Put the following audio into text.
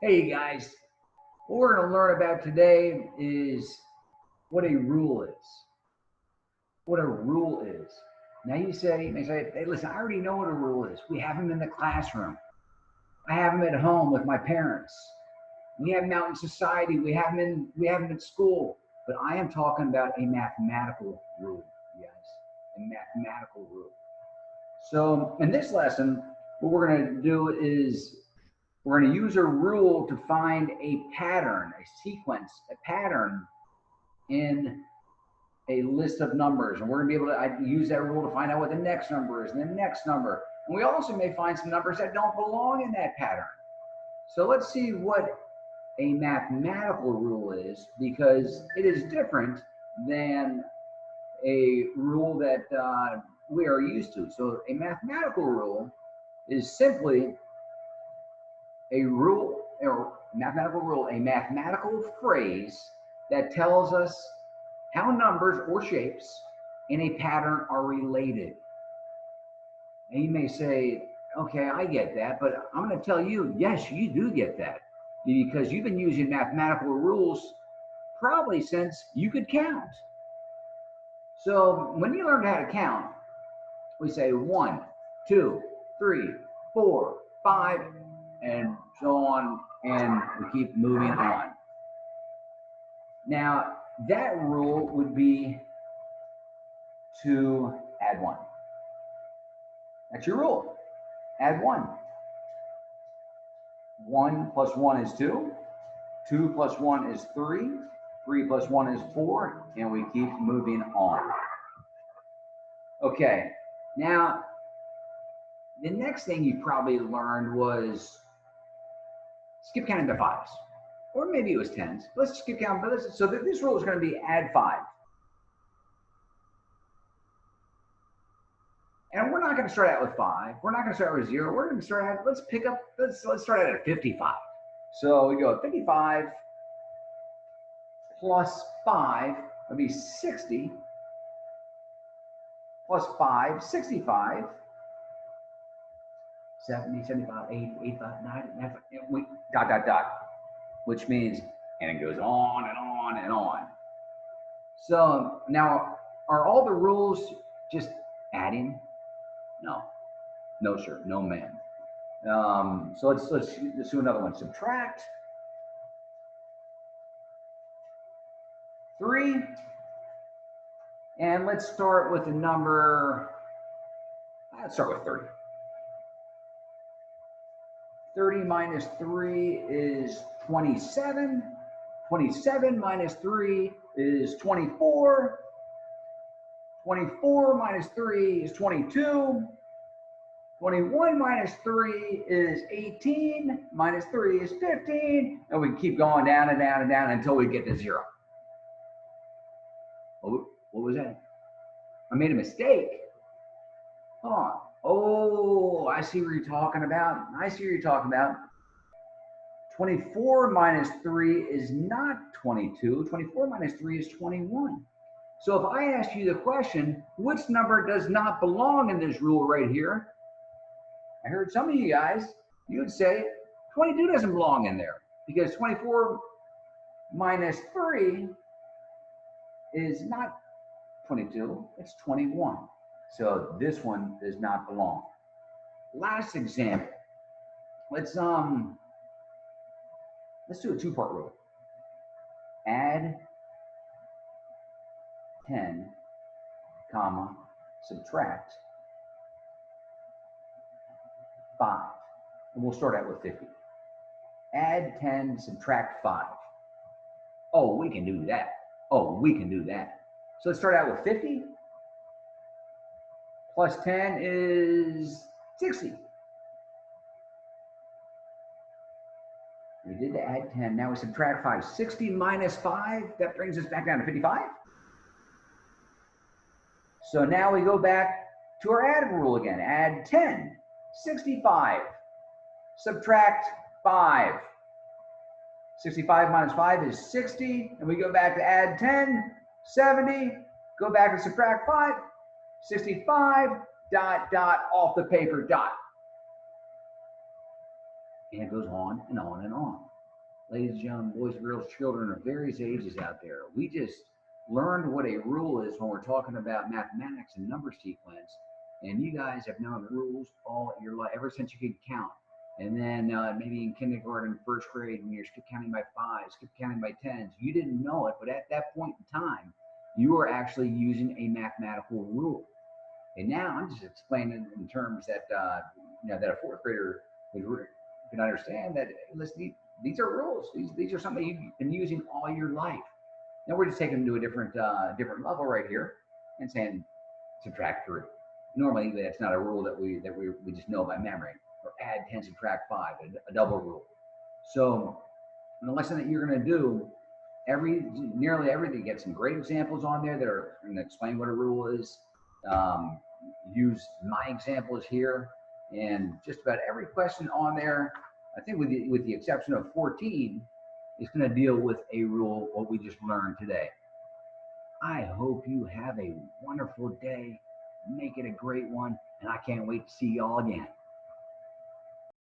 Hey guys, what we're going to learn about today is what a rule is. What a rule is. Now you may say, hey, listen, I already know what a rule is. We have them in the classroom. I have them at home with my parents. We have them out in society. We have them at school. But I am talking about a mathematical rule, you guys. A mathematical rule. So in this lesson, what we're going to do is we're going to use a rule to find a pattern, a sequence, a pattern in a list of numbers. And we're going to be able to use that rule to find out what the next number is and the next number. And we also may find some numbers that don't belong in that pattern. So let's see what a mathematical rule is, because it is different than a rule that we are used to. So a mathematical rule is simply a rule, or mathematical rule, a mathematical phrase that tells us how numbers or shapes in a pattern are related. And you may say, okay, I get that, but I'm going to tell you, yes, you do get that, because you've been using mathematical rules probably since you could count. So when you learn how to count, we say 1, 2, 3, 4, 5, and so on, and we keep moving on. Now, that rule would be to add 1. That's your rule. Add 1. 1 plus 1 is 2. 2 plus 1 is 3. 3 plus 1 is 4. And we keep moving on. Okay. Now, the next thing you probably learned was skip counting to 5s. Or maybe it was 10s. Let's skip count. So this rule is going to be add 5. And we're not going to start out with 5. We're not going to start with 0. We're going to start out, let's start out at 55. So we go 55 plus 5 would be 60. Plus 5, 65. 70, 75, 80, 85, 90, dot, which means, and it goes on and on and on. So now, are all the rules just adding? No, no, sir, no, ma'am. So let's do another one. Subtract 3, and let's start with the number. Let's start with 30. 30 minus 3 is 27. 27 minus 3 is 24. 24 minus 3 is 22. 21 minus 3 is 18. Minus 3 is 15. And we keep going down and down and down until we get to 0. Oh, what was that? I made a mistake. Hold on. Oh, I see what you're talking about. 24 minus 3 is not 22. 24 minus 3 is 21. So if I ask you the question, which number does not belong in this rule right here? I heard some of you guys, you would say 22 doesn't belong in there, because 24 minus 3 is not 22, it's 21. So this one does not belong. Last example. Let's do a 2-part rule. Add 10, comma, subtract 5. And we'll start out with 50. Add 10, subtract 5. Oh, we can do that. Oh, we can do that. So let's start out with 50. Plus 10 is 60. We did the add 10. Now we subtract 5. 60 minus 5, that brings us back down to 55. So now we go back to our add rule again. Add 10, 65. Subtract 5. 65 minus 5 is 60. And we go back to add 10, 70. Go back and subtract 5. 65, dot, dot, off the paper, dot. And it goes on and on and on. ladies and gentlemen, boys and girls, children of various ages out there. We just learned what a rule is when we're talking about mathematics and number sequence. And you guys have known rules all your life, ever since you could count. And then maybe in kindergarten, first grade, when you're skip counting by fives, skip counting by tens, you didn't know it, but at that point in time, you were actually using a mathematical rule. And now I'm just explaining in terms that that a fourth grader can understand that. Listen, these are rules. These are something you've been using all your life. Now we're just taking them to a different level right here, and saying subtract 3. Normally that's not a rule that we just know by memory. Or add 10, subtract 5, a double rule. So in the lesson that you're going to do, nearly everything, get some great examples on there that are going to explain what a rule is. Use my examples here, and just about every question on there, I think with the exception of 14, is going to deal with a rule, what we just learned today. I hope you have a wonderful day. Make it a great one, and I can't wait to see y'all again.